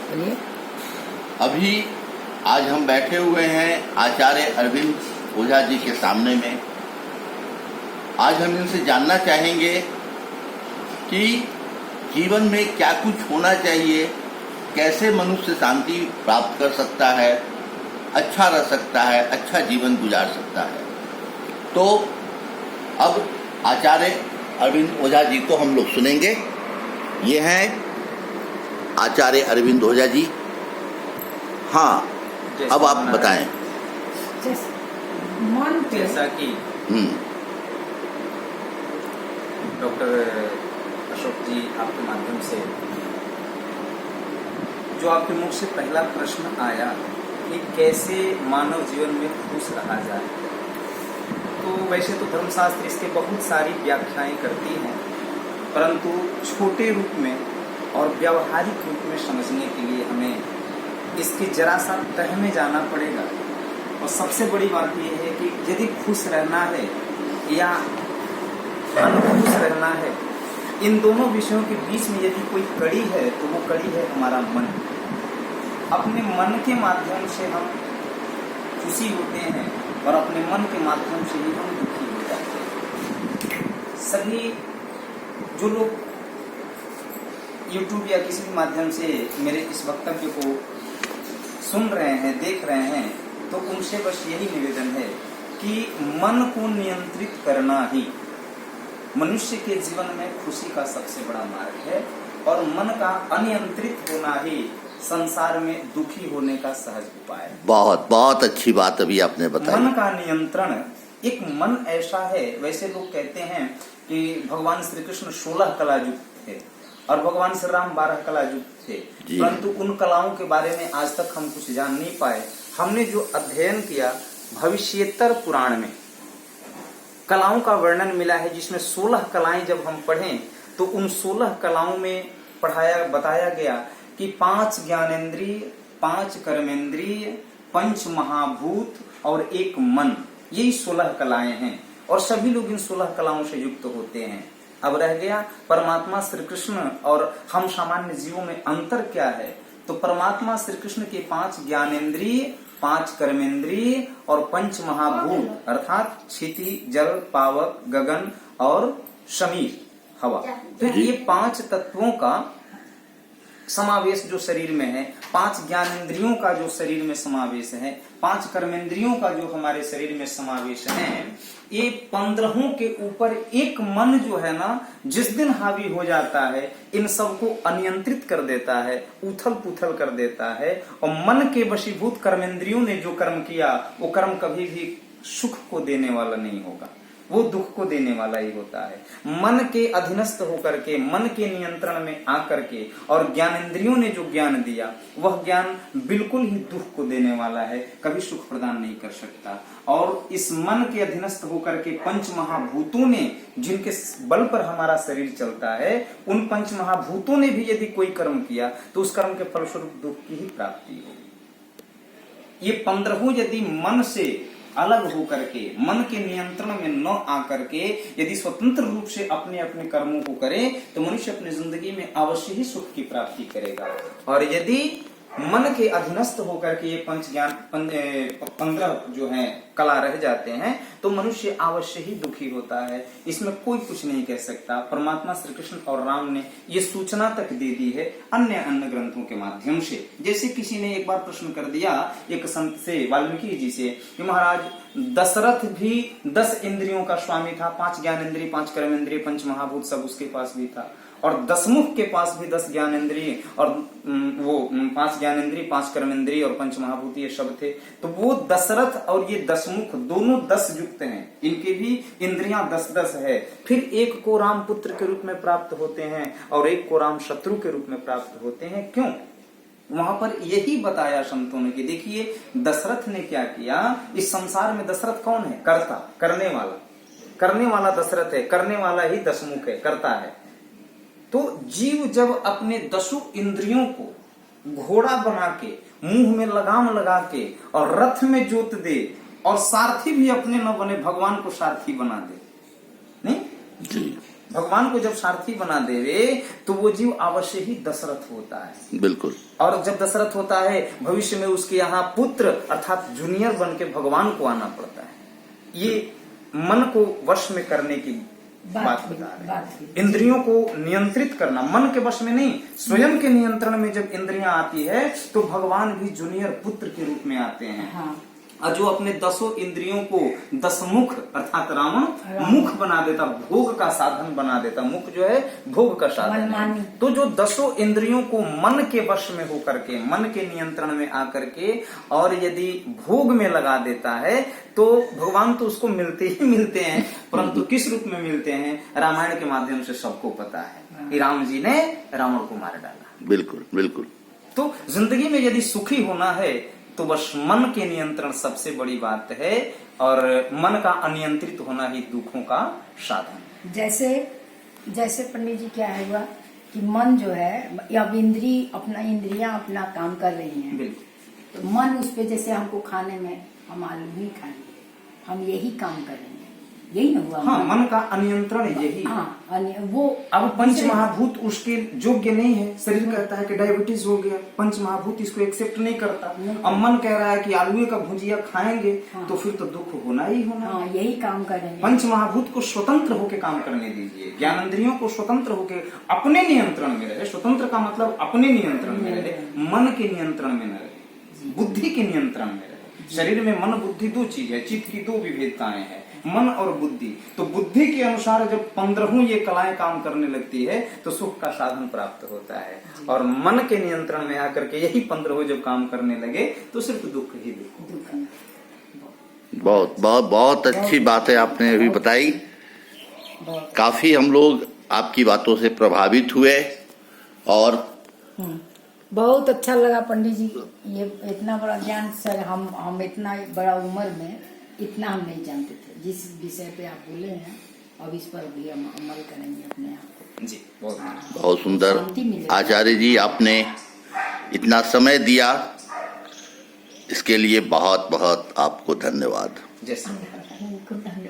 बोलिए। अभी आज हम बैठे हुए हैं आचार्य अरविंद ओझा जी के सामने में। आज हम इनसे जानना चाहेंगे कि जीवन में क्या कुछ होना चाहिए, कैसे मनुष्य शांति प्राप्त कर सकता है, अच्छा रह सकता है, अच्छा जीवन गुजार सकता है। तो अब आचार्य अरविंद ओझा जी को हम लोग सुनेंगे। ये हैं आचार्य अरविंद ओझा जी। हाँ, अब आप बताएं। जैसा कि डॉक्टर अशोक जी आपके माध्यम से जो आपके मुख से पहला प्रश्न आया कि कैसे मानव जीवन में खुश रहा जाए, तो वैसे तो धर्मशास्त्र इसके बहुत सारी व्याख्याएं करती हैं, परंतु छोटे रूप में और व्यावहारिक रूप में समझने के लिए हमें इसके जरा सा तह में जाना पड़ेगा। और सबसे बड़ी बात यह है कि यदि खुश रहना है या अनखुश रहना है, इन दोनों विषयों के बीच में यदि कोई कड़ी है तो वो कड़ी है हमारा मन। अपने मन के माध्यम से हम खुशी होते हैं और अपने मन के माध्यम से ही हम दुखी हो जाते हैं। सभी जो लोग YouTube या किसी भी माध्यम से मेरे इस वक्तव्य को सुन रहे हैं, देख रहे हैं, तो उनसे बस यही निवेदन है कि मन को नियंत्रित करना ही मनुष्य के जीवन में खुशी का सबसे बड़ा मार्ग है, और मन का अनियंत्रित होना ही संसार में दुखी होने का सहज उपाय है। बहुत बहुत अच्छी बात अभी आपने बताई। मन का नियंत्रण, एक मन ऐसा है, वैसे लोग कहते हैं कि भगवान श्री कृष्ण 16 कला युक्त थे और भगवान श्री राम 12 कला युक्त थे, परंतु उन कलाओं के बारे में आज तक हम कुछ जान नहीं पाए। हमने जो अध्ययन किया भविष्योत्तर पुराण में कलाओं का वर्णन मिला है, जिसमें 16 कलाएं जब हम पढ़ें तो उन 16 कलाओं में बताया गया कि 5 ज्ञानेंद्रिय, 5 कर्मेंद्रिय, 5 महाभूत और 1 मन, यही 16 कलाएं हैं और सभी लोग इन 16 कलाओं से युक्त होते हैं। अब रह गया परमात्मा श्री कृष्ण और हम सामान्य जीवों में अंतर क्या है। तो परमात्मा श्री कृष्ण के 5 ज्ञानेंद्रिय, 5 कर्मेंद्रिय और 5 महाभूत अर्थात क्षिति, जल, पावक, गगन और समीर, हवा, तो ये 5 तत्वों का समावेश जो शरीर में है, 5 ज्ञानेंद्रियों का जो शरीर में समावेश है, 5 कर्मेंद्रियों का जो हमारे शरीर में समावेश है, ये 15 के ऊपर एक मन जो है ना, जिस दिन हावी हो जाता है इन सबको अनियंत्रित कर देता है, उथल पुथल कर देता है। और मन के वशीभूत कर्मेंद्रियों ने जो कर्म किया वो कर्म कभी भी सुख को देने वाला नहीं होगा, वो दुख को देने वाला ही होता है। मन के अधीनस्थ होकर के, मन के नियंत्रण में आकर के और ज्ञानेंद्रियों ने जो ज्ञान दिया वह ज्ञान बिल्कुल ही दुख को देने वाला है, कभी सुख प्रदान नहीं कर सकता। और इस मन के अधीनस्थ होकर के 5 महाभूतों ने, जिनके बल पर हमारा शरीर चलता है, उन 5 महाभूतों ने भी यदि कोई कर्म किया तो उस कर्म के फलस्वरूप दुख की ही प्राप्ति होगी। ये 15 यदि मन से अलग होकर के, मन के नियंत्रण में न आकर के यदि स्वतंत्र रूप से अपने अपने कर्मों को करे तो मनुष्य अपनी जिंदगी में अवश्य ही सुख की प्राप्ति करेगा। और यदि मन के अधीनस्थ होकर के ये 15 जो है कला रह जाते हैं तो मनुष्य अवश्य ही दुखी होता है। इसमें कोई कुछ नहीं कह सकता। परमात्मा श्री कृष्ण और राम ने ये सूचना तक दे दी है अन्य ग्रंथों के माध्यम से। जैसे किसी ने एक बार प्रश्न कर दिया एक संत से, वाल्मीकि जी से, कि महाराज दशरथ भी 10 इंद्रियों का स्वामी था, 5 ज्ञानेंद्रिय, 5 कर्मेंद्रिय, 5 महाभूत सब उसके पास भी था, और दशमुख के पास भी 10 ज्ञानेंद्रिय और वो 5 ज्ञानेंद्रिय, 5 कर्मेंद्रिय और 5 महाभूत ये सब थे। तो वो दशरथ और ये दशमुख दोनों 10 युक्त हैं, इनके भी इंद्रियां 10-10 है। फिर एक को राम पुत्र के रूप में प्राप्त होते हैं और एक को राम शत्रु के रूप में प्राप्त होते हैं। क्यों? वहां पर यही बताया संतों ने कि देखिए दशरथ ने क्या किया। इस संसार में दशरथ कौन है? कर्ता, करने वाला दशरथ है, करने वाला ही दशमुख है, करता है। तो जीव जब अपने 10 इंद्रियों को घोड़ा बना के, मुंह में लगाम लगा के और रथ में जोत दे और सारथी भी अपने न बने, भगवान को सारथी बना दे, नहीं जी, भगवान को जब सारथी बना देवे तो वो जीव अवश्य ही दशरथ होता है। बिल्कुल। और जब दशरथ होता है भविष्य में उसके यहाँ पुत्र अर्थात जूनियर बन के भगवान को आना पड़ता है। ये मन को वश में करने की बात बता रहे हैं। इंद्रियों को नियंत्रित करना, मन के वश में नहीं, स्वयं के नियंत्रण में जब इंद्रियां आती है तो भगवान भी जूनियर पुत्र के रूप में आते हैं। हाँ। और जो अपने 10 इंद्रियों को 10 मुख अर्थात रावण मुख बना देता, भोग का साधन बना देता। मुख जो है भोग का साधन है। तो जो 10 इंद्रियों को मन के वश में होकर के, मन के नियंत्रण में आकर के और यदि भोग में लगा देता है तो भगवान तो उसको मिलते ही मिलते हैं, परंतु किस रूप में मिलते हैं? रामायण के माध्यम से सबको पता है कि राम जी ने रावण को मार डाला। बिल्कुल बिल्कुल। तो जिंदगी में यदि सुखी होना है तो बस मन के नियंत्रण सबसे बड़ी बात है, और मन का अनियंत्रित होना ही दुखों का साधन। जैसे पंडित जी क्या है हुआ कि मन जो है अब इंद्रियां अपना काम कर रही हैं, बिल्कुल। तो मन उस पे, जैसे हमको खाने में हम आलू ही खाएंगे, हम यही काम करेंगे, यही ना हुआ। हाँ, मन का अनियंत्रण यही। हाँ, वो अब पंच महाभूत उसके योग्य नहीं है। शरीर कहता है कि डायबिटीज हो गया, पंच महाभूत इसको एक्सेप्ट नहीं करता। अब मन कह रहा है कि आलू का भुजिया खाएंगे तो फिर तो दुख होना ही होना। हाँ, यही काम करेंगे। पंच महाभूत को स्वतंत्र होके काम करने दीजिए, ज्ञानेंद्रियों को स्वतंत्र होके अपने नियंत्रण में रहे। स्वतंत्र का मतलब अपने नियंत्रण में रहे, मन के नियंत्रण में न रहे, बुद्धि के नियंत्रण में रहे। शरीर में मन बुद्धि 2 चीज है, चित्त की 2 विभेदताएं हैं, मन और बुद्धि। तो बुद्धि के अनुसार जब 15 ये कलाएं काम करने लगती है तो सुख का साधन प्राप्त होता है, और मन के नियंत्रण में आकर के यही 15 जब काम करने लगे तो सिर्फ दुख ही दुख। बहुत बहुत बहुत अच्छी बातें आपने अभी बताई। काफी हम लोग आपकी बातों से प्रभावित हुए, और बहुत अच्छा लगा पंडित जी, ये इतना बड़ा ज्ञान सर, हम इतना बड़ा उम्र में इतना हम नहीं जानते थे। जिस विषय पे आप बोले हैं अब इस पर भी हम अमल करेंगे अपने आप जी। बहुत सुंदर आचार्य जी, आपने इतना समय दिया, इसके लिए बहुत बहुत आपको धन्यवाद। जय श्री राम।